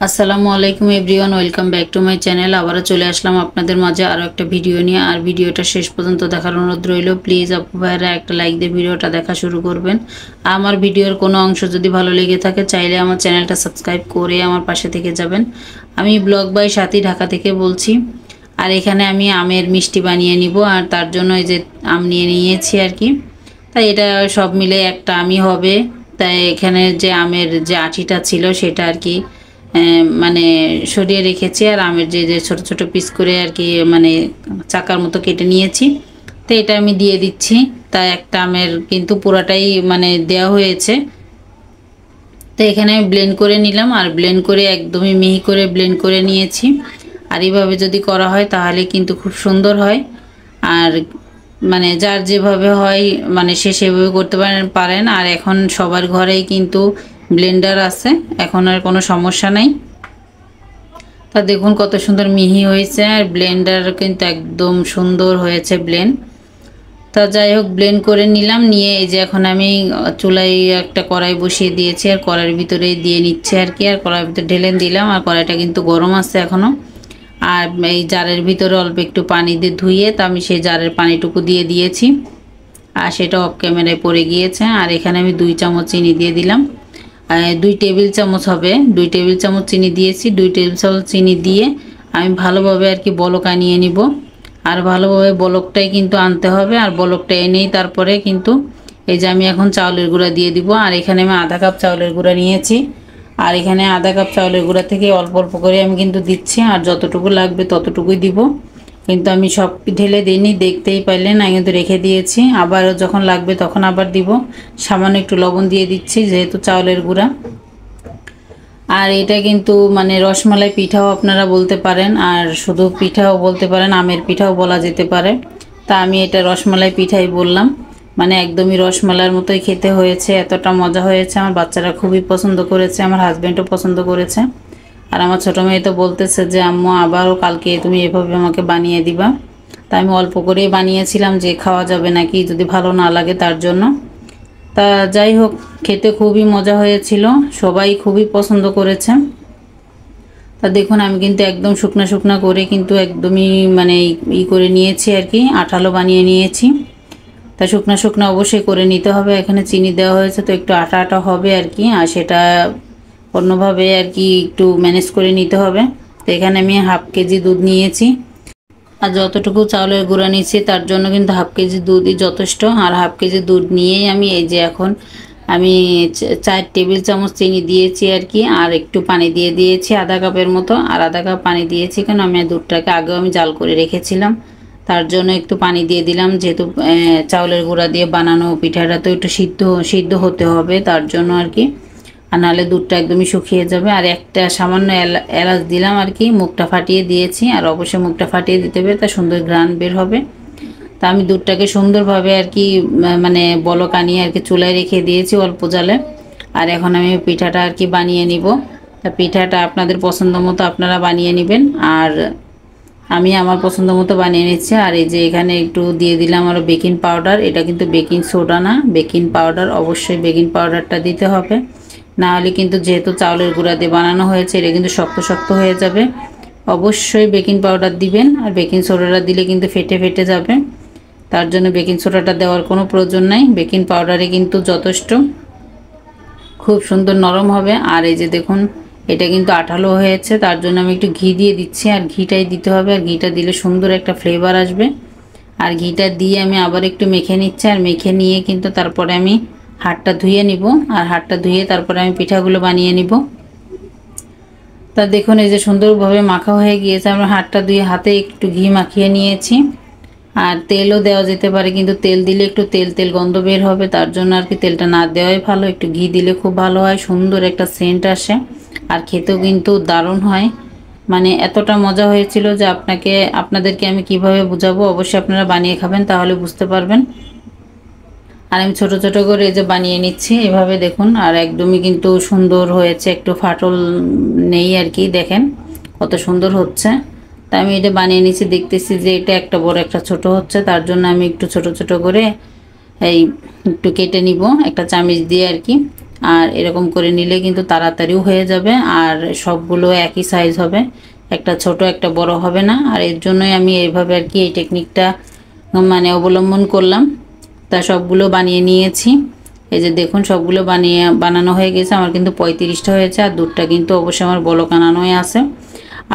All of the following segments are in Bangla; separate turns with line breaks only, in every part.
আসসালামু আলাইকুম everyone, welcome back to my channel. আবারও চলে আসলাম আপনাদের মাঝে আরও একটা ভিডিও নিয়ে। আর ভিডিওটা শেষ পর্যন্ত দেখার অনুরোধ রইল। প্লিজ আপু ভাইরা একটা লাইক দিয়ে ভিডিওটা দেখা শুরু করবেন। আমার ভিডিওর কোনো অংশ যদি ভালো লেগে থাকে চাইলে আমার চ্যানেলটা সাবস্ক্রাইব করে আমার পাশে থেকে যাবেন। আমি ব্লগ বাই সাথী ঢাকা থেকে বলছি। আর এখানে আমি আমের মিষ্টি বানিয়ে নিব, আর তার জন্য এই যে আম নিয়ে নিয়েছি আর কি। তাই এটা সব মিলে একটা আমই হবে। তাই এখানে যে আমের যে আটিটা ছিল সেটা আর কি মানে সরিয়ে রেখেছি, আর আমের যে যে ছোট ছোট পিস করে আর কি মানে চাকার মতো কেটে নিয়েছি। তো এটা আমি দিয়ে দিচ্ছি। তাই একটা আমের কিন্তু পুরাটাই মানে দেওয়া হয়েছে। তো এখানে আমি ব্লেন্ড করে নিলাম, আর ব্লেন্ড করে একদমই মিহি করে ব্লেন্ড করে নিয়েছি। আর এইভাবে যদি করা হয় তাহলে কিন্তু খুব সুন্দর হয়। আর মানে যার যেভাবে হয় মানে সে সেভাবে করতে পারেন। আর এখন সবার ঘরেই কিন্তু ব্লেন্ডার আছে, এখন আর কোনো সমস্যা নাই। তা দেখুন কত সুন্দর মিহি হয়েছে, আর ব্লেন্ডার কিন্তু একদম সুন্দর হয়েছে ব্লেন্ড। তা যাই হোক, ব্লেন্ড করে নিলাম, নিয়ে এই যে এখন আমি চুলায় একটা কড়াই বসিয়ে দিয়েছি, আর কড়াইয়ের ভিতরে দিয়ে নিচ্ছে আর কি। আর কড়াইয়ের ভিতরে ঢেলে দিলাম, আর কড়াইটা কিন্তু গরম আছে এখনও। আর এই জারের ভিতরে অল্প একটু পানি দিয়ে ধুয়ে তা আমি সেই জারের পানিটুকু দিয়ে দিয়েছি, আর সেটা অফ ক্যামেরায় পড়ে গিয়েছে। আর এখানে আমি 2 চামচ চিনি দিয়ে দিলাম। 2 টেবিল চামচ হবে, 2 টেবিল চামচ চিনি দিয়েছি। 2 টেবিল চামচ চিনি দিয়ে আমি ভালোভাবে আর কি বলক আনিয়ে নিব। আর ভালোভাবে বলকটাই কিন্তু আনতে হবে, আর বলকটা এনেই তারপরে কিন্তু এই যে আমি এখন চাউলের গুঁড়া দিয়ে দিব। আর এখানে আমি আধা কাপ চাউলের গুঁড়া নিয়েছি, আর এখানে আধা কাপ চাউলের গুঁড়া থেকে অল্প অল্প করে আমি কিন্তু দিচ্ছি, আর যতটুকু লাগবে ততটুকুই দিব। কিন্তু আমি সব ঢেলে দিইনি, দেখতেই পাইলেন, আমি কিন্তু রেখে দিয়েছি। আবার যখন লাগবে তখন আবার দিব। সামান্য একটু লবণ দিয়ে দিচ্ছি যেহেতু চাউলের গুঁড়া। আর এটা কিন্তু মানে রসমালাই পিঠাও আপনারা বলতে পারেন, আর শুধু পিঠাও বলতে পারেন, আমের পিঠাও বলা যেতে পারে। তা আমি এটা রসমালাই পিঠাই বললাম। মানে একদমই রসমালাইয়ের মতোই খেতে হয়েছে, এতটা মজা হয়েছে। আমার বাচ্চারা খুবই পছন্দ করেছে, আমার হাজব্যান্ডও পছন্দ করেছে। আর আমার ছোটো মেয়ে তো বলতেছে যে আম্মু আবারও কালকে তুমি এভাবে আমাকে বানিয়ে দিবা। তা আমি অল্প করেই বানিয়েছিলাম, যে খাওয়া যাবে নাকি যদি ভালো না লাগে তার জন্য। তা যাই হোক, খেতে খুবই মজা হয়েছিল, সবাই খুবই পছন্দ করেছে। তা দেখুন আমি কিন্তু একদম শুকনা শুকনা করে কিন্তু একদমই মানে করে নিয়েছি আর কি, আঠালো বানিয়ে নিয়েছি। তা শুকনা শুকনা অবশ্যই করে নিতে হবে, এখানে চিনি দেওয়া হয়েছে তো একটু আটা আটা হবে আর কি। আর সেটা অন্যভাবে আর কি একটু ম্যানেজ করে নিতে হবে। তো এখানে আমি হাফ কেজি দুধ নিয়েছি, আর যতটুকু চাউলের গুঁড়া নিচ্ছি তার জন্য কিন্তু হাফ কেজি দুধই যথেষ্ট। আর হাফ কেজি দুধ নিয়েই আমি এই যে এখন আমি 4 টেবিল চামচ চিনি দিয়েছি আর কি, আর একটু পানি দিয়ে দিয়েছি আধা কাপের মতো। আর আধা কাপ পানি দিয়েছি কেন, আমি দুধটাকে আগেও আমি জাল করে রেখেছিলাম, তার জন্য একটু পানি দিয়ে দিলাম। যেহেতু চাউলের গুঁড়া দিয়ে বানানো পিঠাটা তো একটু সিদ্ধ সিদ্ধ হতে হবে, তার জন্য আর কি। আর নাহলে দুধটা একদমই শুকিয়ে যাবে। আর একটা সামান্য এলাচ দিলাম আর কি, মুখটা ফাটিয়ে দিয়েছি। আর অবশ্যই মুখটা ফাটিয়ে দিতে হবে, তা সুন্দর ঘ্রাণ বের হবে। তা আমি দুধটাকে সুন্দরভাবে আর কি মানে বলক আনিয়ে আর কি চুলায় রেখে দিয়েছি অল্প জালে। আর এখন আমি পিঠাটা আর কি বানিয়ে নিব। তা পিঠাটা আপনাদের পছন্দ মতো আপনারা বানিয়ে নেবেন, আর আমি আমার পছন্দ মতো বানিয়ে নিচ্ছি। আর এই যে এখানে একটু দিয়ে দিলাম আরও বেকিং পাউডার, এটা কিন্তু বেকিং সোডা না, বেকিং পাউডার। অবশ্যই বেকিং পাউডারটা দিতে হবে, না হলে কিন্তু যেহেতু চাউলের গুঁড়া দিয়ে বানানো হয়েছে এটা কিন্তু শক্ত শক্ত হয়ে যাবে। অবশ্যই বেকিং পাউডার দিবেন, আর বেকিং সোডাটা দিলে কিন্তু ফেটে ফেটে যাবে। তার জন্য বেকিং সোডাটা দেওয়ার কোনো প্রয়োজন নাই, বেকিং পাউডারে কিন্তু যথেষ্ট। খুব সুন্দর নরম হবে। আর এই যে দেখুন এটা কিন্তু আঠালো হয়েছে, তার জন্য আমি একটু ঘি দিয়ে দিচ্ছি, আর ঘিটাই দিতে হবে। আর ঘিটা দিলে সুন্দর একটা ফ্লেভার আসবে। আর ঘিটা দিয়ে আমি আবার একটু মেখে নিচ্ছি, আর মেখে নিয়ে কিন্তু তারপরে আমি হাতটা ধুয়ে নিব। আর হাতটা ধুয়ে তারপরে আমি পিঠাগুলো বানিয়ে নিব। তা দেখুন এই যে সুন্দরভাবে মাখা হয়ে গিয়েছে। আমরা হাতটা ধুয়ে হাতে একটু ঘি মাখিয়ে নিয়েছি। আর তেলও দেওয়া যেতে পারে, কিন্তু তেল দিলে একটু তেল তেল গন্ধ বের হবে, তার জন্য আর কি তেলটা না দেওয়াই ভালো। একটু ঘি দিলে খুব ভালো হয়, সুন্দর একটা সেন্ট আসে, আর খেতেও কিন্তু দারুণ হয়। মানে এতটা মজা হয়েছিল যে আপনাদেরকে আমি কিভাবে বুঝাবো, অবশ্যই আপনারা বানিয়ে খাবেন তাহলে বুঝতে পারবেন। আর আমি ছোট ছোট করে এই যে বানিয়ে নিচ্ছি এভাবে দেখুন, আর একদমই কিন্তু সুন্দর হয়েছে, একটু ফাটল নেই আর কি। দেখেন কত সুন্দর হচ্ছে। তা আমি এটা বানিয়ে নিচ্ছি, দেখতেছি যে এটা একটা বড় একটা ছোট হচ্ছে, তার জন্য আমি একটু ছোট ছোট করে এই একটু কেটে নিব একটা চামিচ দিয়ে আর কি। আর এরকম করে নিলে কিন্তু তাড়াতাড়িও হয়ে যাবে আর সবগুলো একই সাইজ হবে, একটা ছোট একটা বড় হবে না। আর এর জন্যই আমি এইভাবে আর কি এই টেকনিকটা মানে অবলম্বন করলাম। তা সবগুলো বানিয়ে নিয়েছি। এই যে দেখুন সবগুলো বানানো হয়ে গেছে। আমার কিন্তু 35টা হয়েছে আর দুধটা কিন্তু অবশ্যই আমার বলক আনানোই আছে।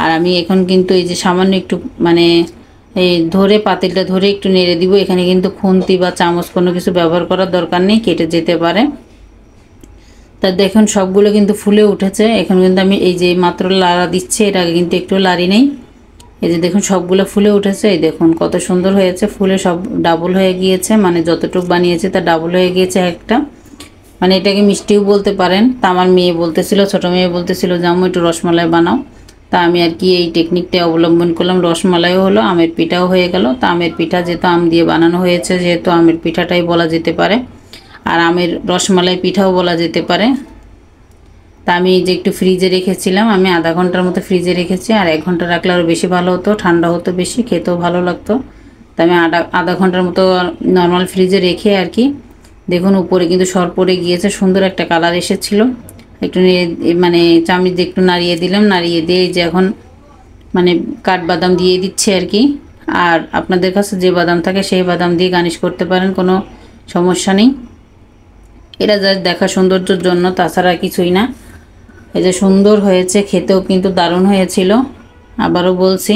আর আমি এখন কিন্তু এই যে সামান্য একটু মানে এই ধরে পাতিলটা ধরে একটু নেড়ে দিব। এখানে কিন্তু খুন্তি বা চামচ কোনো কিছু ব্যবহার করার দরকার নেই, কেটে যেতে পারে। তা দেখুন সবগুলো কিন্তু ফুলে উঠেছে। এখন কিন্তু আমি এই যে মাত্র লাড়া দিচ্ছি, এর আগে কিন্তু একটু লাড়ি নেই। এই যে দেখুন সবগুলো ফুলে উঠেছে। এই দেখুন কত সুন্দর হয়েছে, ফুলে সব ডাবল হয়ে গিয়েছে, মানে যতটুকু বানিয়েছে তা ডাবল হয়ে গিয়েছে একটা। মানে এটাকে মিষ্টিও বলতে পারেন। তা আমার মেয়ে বলতেছিল, ছোটো মেয়ে বলতেছিল যে আম্মু একটু রসমালাই বানাও। তা আমি আর কি এই টেকনিকটা অবলম্বন করলাম। রসমালাইও হলো, আমের পিঠাও হয়ে গেল। তা আমের পিঠা যেহেতু আম দিয়ে বানানো হয়েছে, যেহেতু আমের পিঠাটাই বলা যেতে পারে, আর আমের রসমালাই পিঠাও বলা যেতে পারে। তা আমি যে একটু ফ্রিজে রেখেছিলাম, আমি আধা ঘন্টার মতো ফ্রিজে রেখেছি। আর 1 ঘন্টা রাখলে আরও বেশি ভালো হতো, ঠান্ডা হতো বেশি, খেতেও ভালো লাগতো। তা আমি আধা ঘন্টার মতো নর্মাল ফ্রিজে রেখে আর কি দেখুন উপরে কিন্তু সর পড়ে গিয়েছে, সুন্দর একটা কালার এসেছিল। একটু মানে চামচ দিয়ে একটু নাড়িয়ে দিলাম, নাড়িয়ে দিয়ে যে এখন মানে কাঠবাদাম দিয়ে দিচ্ছি আর কি। আর আপনাদের কাছে যে বাদাম থাকে সেই বাদাম দিয়ে গার্নিশ করতে পারেন, কোনো সমস্যা নেই। এটা জাস্ট দেখা সৌন্দর্যের জন্য, তাছাড়া কিছুই না। এই যে সুন্দর হয়েছে, খেতেও কিন্তু দারুণ হয়েছিল। আবারও বলছি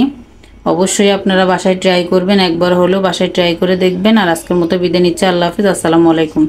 অবশ্যই আপনারা বাসায় ট্রাই করবেন, একবার হলেও বাসায় ট্রাই করে দেখবেন। আর আজকের মতো বিদায় নিচ্ছি, আল্লাহ হাফিজ, আসসালামু আলাইকুম।